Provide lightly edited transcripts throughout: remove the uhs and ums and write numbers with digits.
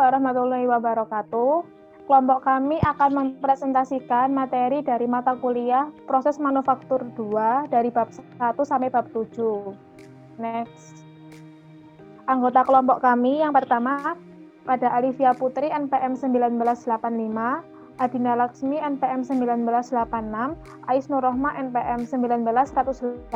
warahmatullahi wabarakatuh. Kelompok kami akan mempresentasikan materi dari mata kuliah Proses Manufaktur 2 dari bab 1 sampai bab 7. Next. Anggota kelompok kami yang pertama ada Alivia Putri NPM 1985, Adina Laksmi NPM 1986, Ais Nurrohma NPM 19108,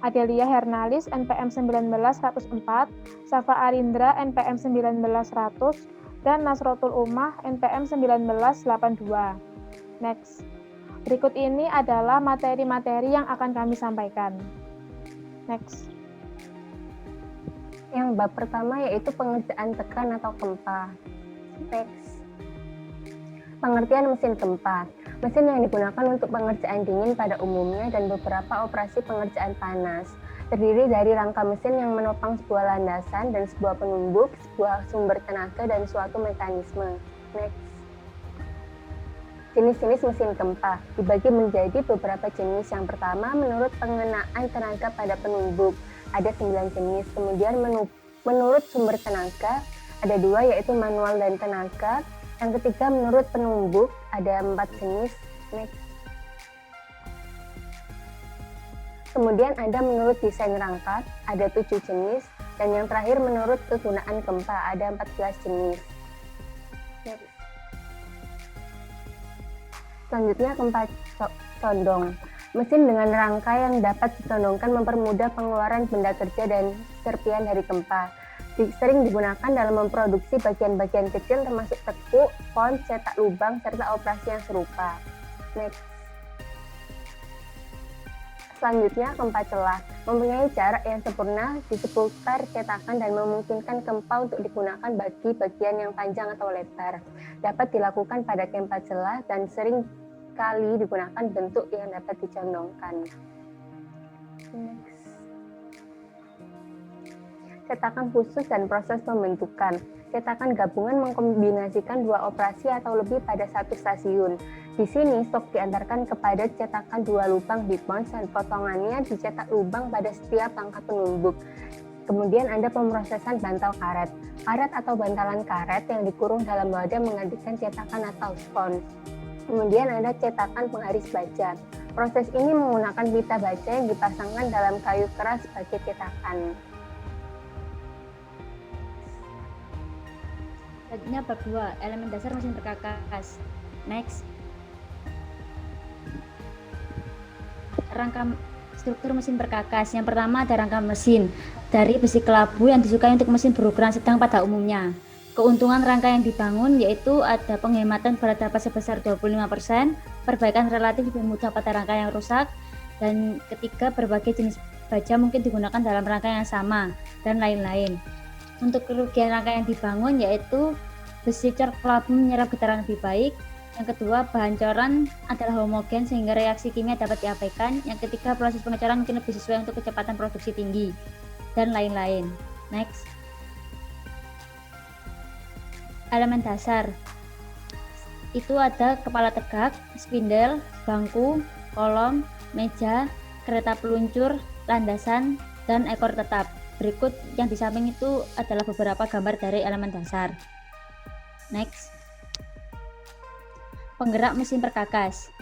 Adelia Hernalis NPM 19104, Safa Arindra NPM 19100, dan Nasrotul Ummah NPM 1982. Next. Berikut ini adalah materi-materi yang akan kami sampaikan. Next. Yang bab pertama yaitu pengerjaan tekan atau gempa. Next. Pengertian mesin gempa. Mesin yang digunakan untuk pengerjaan dingin pada umumnya dan beberapa operasi pengerjaan panas. Terdiri dari rangka mesin yang menopang sebuah landasan dan sebuah penumbuk, sebuah sumber tenaga, dan suatu mekanisme. Next. Jenis-jenis mesin gempa dibagi menjadi beberapa jenis. Yang pertama, menurut pengenaan tenaga pada penumbuk, ada 9 jenis. Kemudian menurut sumber tenaga, ada 2, yaitu manual dan tenaga. Yang ketiga, menurut penumbuk, ada 4 jenis. Next. Kemudian ada menurut desain rangka, ada 7 jenis. Dan yang terakhir menurut kegunaan gempa, ada 14 jenis. Next. Selanjutnya gempa condong. Mesin dengan rangka yang dapat dicondongkan mempermudah pengeluaran benda kerja dan serpian dari gempa. Sering digunakan dalam memproduksi bagian-bagian kecil termasuk tekuk, pon, cetak lubang, serta operasi yang serupa. Next. Selanjutnya, gempa celah. Mempunyai jarak yang sempurna di seputar cetakan dan memungkinkan gempa untuk digunakan bagi bagian yang panjang atau lebar. Dapat dilakukan pada gempa celah dan sering kali digunakan bentuk yang dapat dicondongkan. Next. Cetakan khusus dan proses pembentukan. Cetakan gabungan mengkombinasikan 2 operasi atau lebih pada satu stasiun. Di sini stok diantarkan kepada cetakan 2 lubang di pons dan potongannya dicetak lubang pada setiap langkah penumbuk. Kemudian ada pemrosesan bantal karet. Karet atau bantalan karet yang dikurung dalam wadah menggantikan cetakan atau spons. Kemudian ada cetakan pengharis baja. Proses ini menggunakan pita baja yang dipasangkan dalam kayu keras sebagai cetakan. Selanjutnya bab 2, elemen dasar mesin perkakas. Next. Rangka struktur mesin perkakas. Yang pertama ada rangka mesin dari besi kelabu yang disukai untuk mesin berukuran sedang pada umumnya. Keuntungan rangka yang dibangun yaitu ada penghematan berat dapat sebesar 25%, perbaikan relatif lebih mudah pada rangka yang rusak, dan ketiga, berbagai jenis baja mungkin digunakan dalam rangka yang sama, dan lain-lain. Untuk kerugian rangka yang dibangun yaitu besi cor kelabu menyerap getaran lebih baik. Yang kedua, bahan coran adalah homogen sehingga reaksi kimia dapat diabaikan. Yang ketiga, proses pengecoran mungkin lebih sesuai untuk kecepatan produksi tinggi, dan lain-lain. Next. Elemen dasar itu ada kepala tegak, spindel, bangku, kolom, meja, kereta peluncur, landasan, dan ekor tetap. Berikut yang di samping itu adalah beberapa gambar dari elemen dasar. Next. Penggerak mesin perkakas.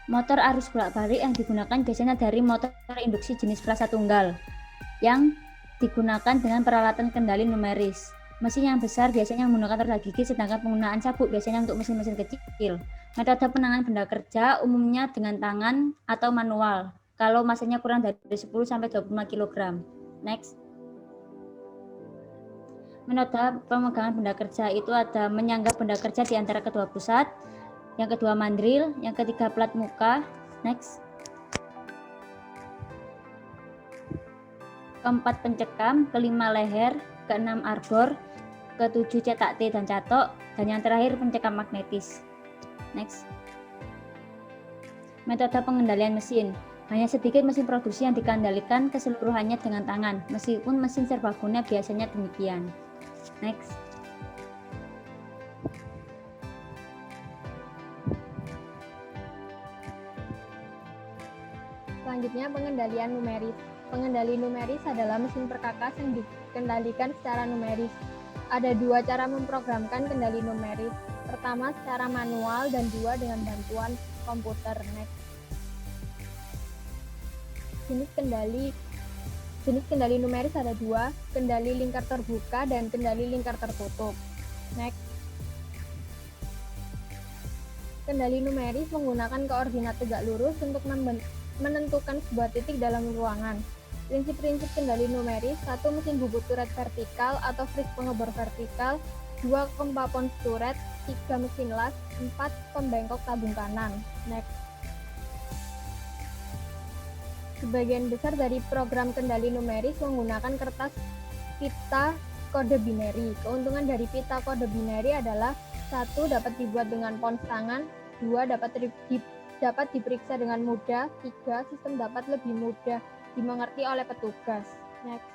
Motor arus bolak-balik yang digunakan biasanya dari motor induksi jenis frasa tunggal yang digunakan dengan peralatan kendali numeris. Mesin yang besar biasanya menggunakan roda gigi, sedangkan penggunaan sabuk biasanya untuk mesin-mesin kecil. Metode penanganan benda kerja umumnya dengan tangan atau manual kalau masanya kurang dari 10-25 kg. Next. Metode pemegangan benda kerja itu ada menyanggah benda kerja di antara kedua pusat, yang kedua mandril, yang ketiga plat muka. Next. Keempat pencekam, kelima leher, keenam arbor, ketujuh cetak T dan catok, dan yang terakhir pencekam magnetis. Next. Metode pengendalian mesin. Hanya sedikit mesin produksi yang dikendalikan keseluruhannya dengan tangan, meskipun mesin serbaguna biasanya demikian. Next. Selanjutnya, pengendalian numeris. Pengendali numeris adalah mesin perkakas yang dikendalikan secara numeris. Ada dua cara memprogramkan kendali numeris. Pertama secara manual dan dua dengan bantuan komputer. Next. Jenis kendali numeris ada dua, kendali lingkar terbuka dan kendali lingkar tertutup. Next. Kendali numeris menggunakan koordinat tegak lurus untuk menentukan sebuah titik dalam ruangan. Prinsip-prinsip kendali numeris: 1. Mesin bubut turret vertikal atau fris pengebor vertikal, 2. Kompapons turret, 3. Mesin las, 4. Pembengkok tabung kanan. Next. Sebagian besar dari program kendali numeris menggunakan kertas pita kode binary. Keuntungan dari pita kode binary adalah 1. Dapat dibuat dengan pons tangan, 2. Dapat diperiksa dengan mudah, 3. Sistem dapat lebih mudah dimengerti oleh petugas. Next.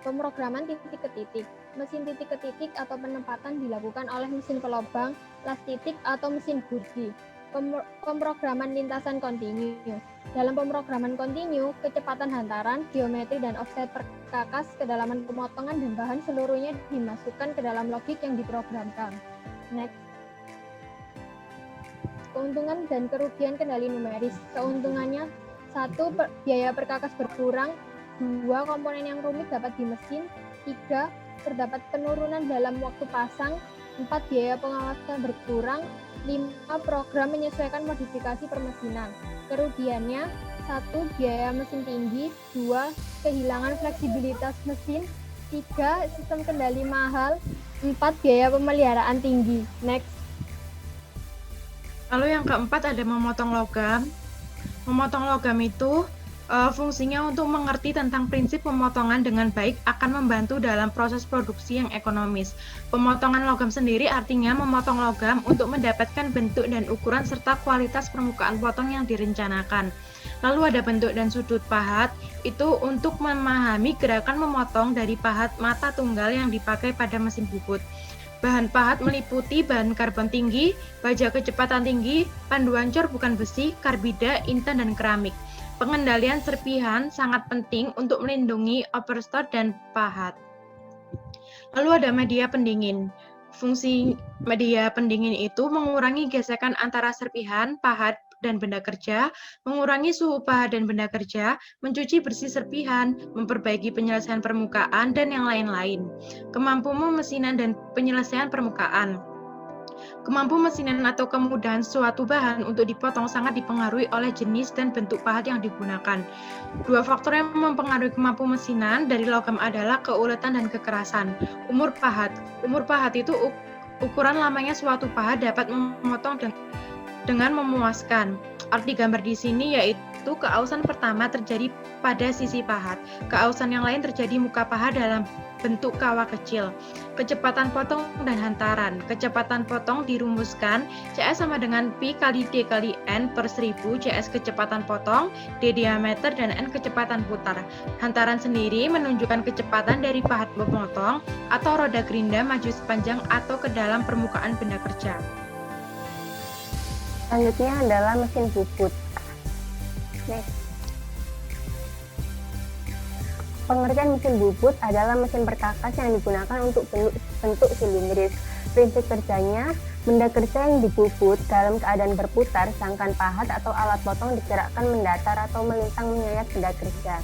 Pemrograman titik ke titik. Mesin titik ke titik atau penempatan dilakukan oleh mesin pelobang, las titik atau mesin burdi. Pemrograman lintasan kontinu. Dalam pemrograman kontinu, kecepatan hantaran, geometri dan offset perkakas, kedalaman pemotongan dan bahan seluruhnya dimasukkan ke dalam logik yang diprogramkan. Next. Keuntungan dan kerugian kendali numeris. Keuntungannya: 1. Biaya perkakas berkurang, 2. Komponen yang rumit dapat di mesin, 3. Terdapat penurunan dalam waktu pasang, 4. Biaya pengawasan berkurang, 5. Program menyesuaikan modifikasi permesinan. Kerugiannya: 1. Biaya mesin tinggi, 2. Kehilangan fleksibilitas mesin, 3. Sistem kendali mahal, 4. Biaya pemeliharaan tinggi. Next. Lalu yang keempat ada memotong logam. Memotong logam itu fungsinya untuk mengerti tentang prinsip pemotongan dengan baik akan membantu dalam proses produksi yang ekonomis. Pemotongan logam sendiri artinya memotong logam untuk mendapatkan bentuk dan ukuran serta kualitas permukaan potong yang direncanakan. Lalu ada bentuk dan sudut pahat, itu untuk memahami gerakan memotong dari pahat mata tunggal yang dipakai pada mesin bubut. Bahan pahat meliputi bahan karbon tinggi, baja kecepatan tinggi, panduan cor bukan besi, karbida, intan, dan keramik. Pengendalian serpihan sangat penting untuk melindungi overstock dan pahat. Lalu ada media pendingin. Fungsi media pendingin itu mengurangi gesekan antara serpihan, pahat, dan benda kerja, mengurangi suhu pahat dan benda kerja, mencuci bersih serpihan, memperbaiki penyelesaian permukaan, dan yang lain-lain. Kemampuan memesinan dan penyelesaian permukaan. Kemampuan mesinan atau kemudahan suatu bahan untuk dipotong sangat dipengaruhi oleh jenis dan bentuk pahat yang digunakan. Dua faktor yang mempengaruhi kemampuan mesinan dari logam adalah keuletan dan kekerasan. Umur pahat. Umur pahat itu ukuran lamanya suatu pahat dapat memotong dengan memuaskan. Arti gambar di sini yaitu keausan pertama terjadi pada sisi pahat. Keausan yang lain terjadi muka pahat dalam bentuk kawah kecil. Kecepatan potong dan hantaran. Kecepatan potong dirumuskan CS sama dengan Pi kali D kali N per 1000, CS kecepatan potong, D diameter, dan N kecepatan putar. Hantaran sendiri menunjukkan kecepatan dari pahat memotong atau roda gerinda maju sepanjang atau ke dalam permukaan benda kerja. Selanjutnya adalah mesin bubut. Next. Pengertian mesin bubut adalah mesin perkakas yang digunakan untuk bentuk silindris. Prinsip kerjanya, benda kerja yang dibubut dalam keadaan berputar, sedangkan pahat atau alat potong digerakkan mendatar atau melintang menyayat benda kerja.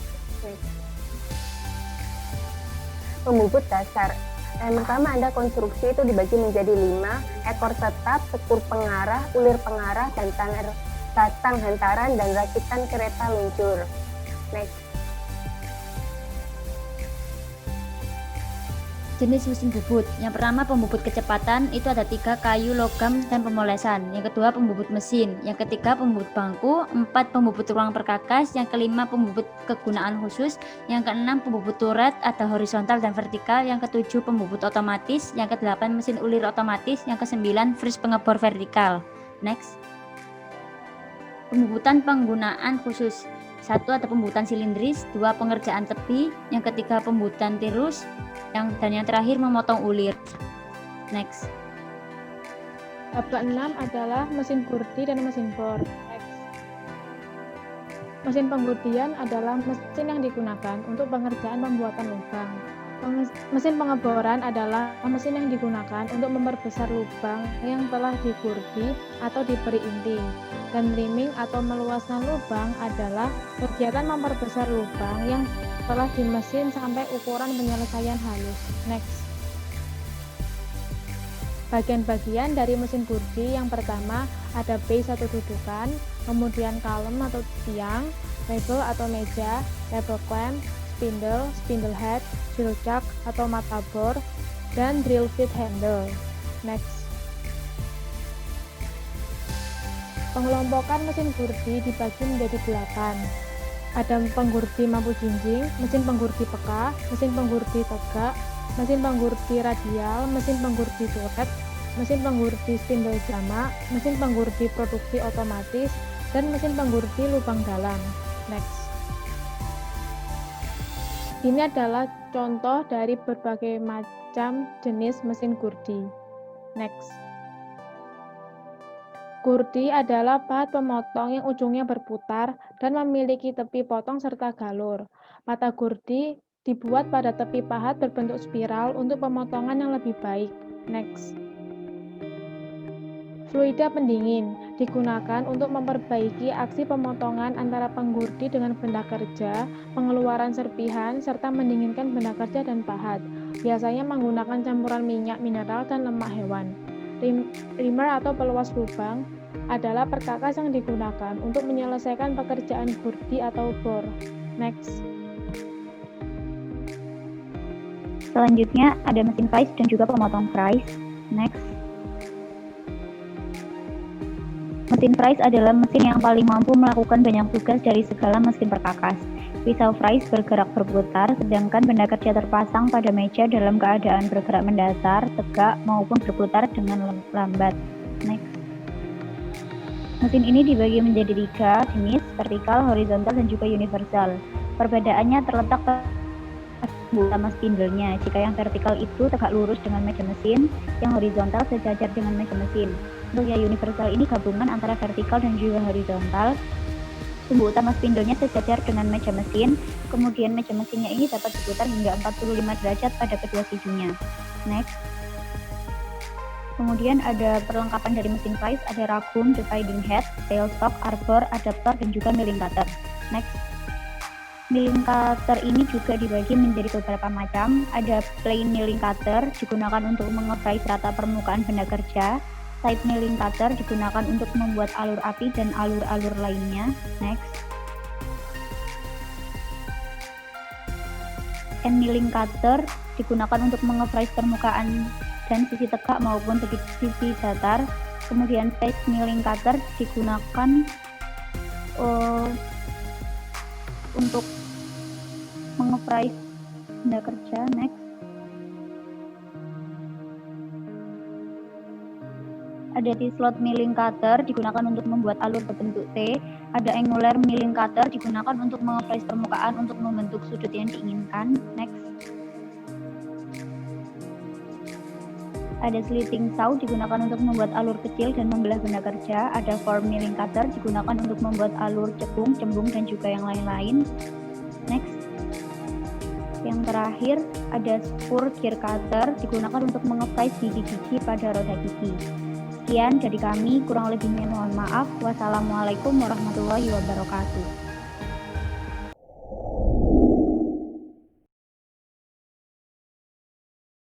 Pembubut dasar. Yang pertama ada konstruksi, itu dibagi menjadi 5, ekor tetap, sekur pengarah, ulir pengarah, dan batang hantaran, dan rakitan kereta luncur. Next. Jenis mesin bubut. Yang pertama pembubut kecepatan, itu ada 3, kayu, logam, dan pemolesan. Yang kedua pembubut mesin. Yang ketiga pembubut bangku. 4 pembubut ruang perkakas. Yang kelima pembubut kegunaan khusus. Yang keenam pembubut turret, ada horizontal dan vertikal. Yang ketujuh pembubut otomatis. Yang kedelapan mesin ulir otomatis. Yang kesembilan fris pengebor vertikal. Next. Pembubutan penggunaan khusus. 1 ada pembubutan silindris, 2 pengerjaan tepi, yang ketiga pembubutan tirus, dan yang terakhir memotong ulir. Next. Bab ke-6 adalah mesin burdi dan mesin bor. Next. Mesin pemburdian adalah mesin yang digunakan untuk pengerjaan pembuatan lubang. Mesin pengeboran adalah mesin yang digunakan untuk memperbesar lubang yang telah digurdi atau diberi inti. Dan trimming atau meluaskan lubang adalah kegiatan memperbesar lubang yang telah dimesin sampai ukuran penyelesaian halus. Next. Bagian-bagian dari mesin gurdi yang pertama ada base atau dudukan, kemudian column atau tiang, label atau meja, label clamp, spindle head, drill chuck atau mata bor, dan drill feed handle. Next. Pengelompokan mesin gurdi dibagi menjadi 8. Ada penggurdi mampu jinjing, mesin penggurdi peka, mesin penggurdi tegak, mesin penggurdi radial, mesin penggurdi turet, mesin penggurdi spindle jamak, mesin penggurdi produksi otomatis, dan mesin penggurdi lubang dalam. Next. Ini adalah contoh dari berbagai macam jenis mesin gurdi. Next. Gurdi adalah pahat pemotong yang ujungnya berputar dan memiliki tepi potong serta galur. Mata gurdi dibuat pada tepi pahat berbentuk spiral untuk pemotongan yang lebih baik. Next. Fluida pendingin digunakan untuk memperbaiki aksi pemotongan antara penggurdi dengan benda kerja, pengeluaran serpihan, serta mendinginkan benda kerja dan pahat. Biasanya menggunakan campuran minyak mineral dan lemak hewan. Reamer atau peluas lubang adalah perkakas yang digunakan untuk menyelesaikan pekerjaan gurdi atau bor. Next. Selanjutnya ada mesin vise dan juga pemotong vise. Next. Mesin vise adalah mesin yang paling mampu melakukan banyak tugas dari segala mesin perkakas. Pisau vise bergerak berputar, sedangkan benda kerja terpasang pada meja dalam keadaan bergerak mendatar, tegak, maupun berputar dengan lambat. Next. Mesin ini dibagi menjadi 3 jenis, vertikal, horizontal, dan juga universal. Perbedaannya terletak pada utama spindle-nya. Jika yang vertikal itu tegak lurus dengan meja mesin, yang horizontal sejajar dengan meja mesin. Untuk yang universal ini gabungan antara vertikal dan juga horizontal. Sumbu utama spindle-nya sejajar dengan meja mesin, kemudian meja mesinnya ini dapat diputar hingga 45 derajat pada kedua sijunya. Next. Kemudian ada perlengkapan dari mesin vise, ada ragum, dividing head, tailstock, arbor, adaptor, dan juga milling cutter. Next. Milling cutter ini juga dibagi menjadi beberapa macam. Ada plain milling cutter, digunakan untuk mengevrais rata permukaan benda kerja. Side milling cutter digunakan untuk membuat alur api dan alur-alur lainnya. Next. End milling cutter digunakan untuk mengevrais permukaan dan sisi tegak maupun sisi datar. Kemudian face milling cutter digunakan untuk mengevrais benda kerja. Next. Ada T-slot milling cutter digunakan untuk membuat alur berbentuk T. Ada angular milling cutter digunakan untuk mengevrais permukaan untuk membentuk sudut yang diinginkan. Next. Ada slitting saw digunakan untuk membuat alur kecil dan membelah benda kerja. Ada form milling cutter digunakan untuk membuat alur cekung, cembung, dan juga yang lain-lain. Next. Yang terakhir ada spur gear cutter digunakan untuk mengevrais gigi-gigi pada roda gigi. Sekian dari kami, kurang lebihnya mohon maaf. Wassalamualaikum warahmatullahi wabarakatuh.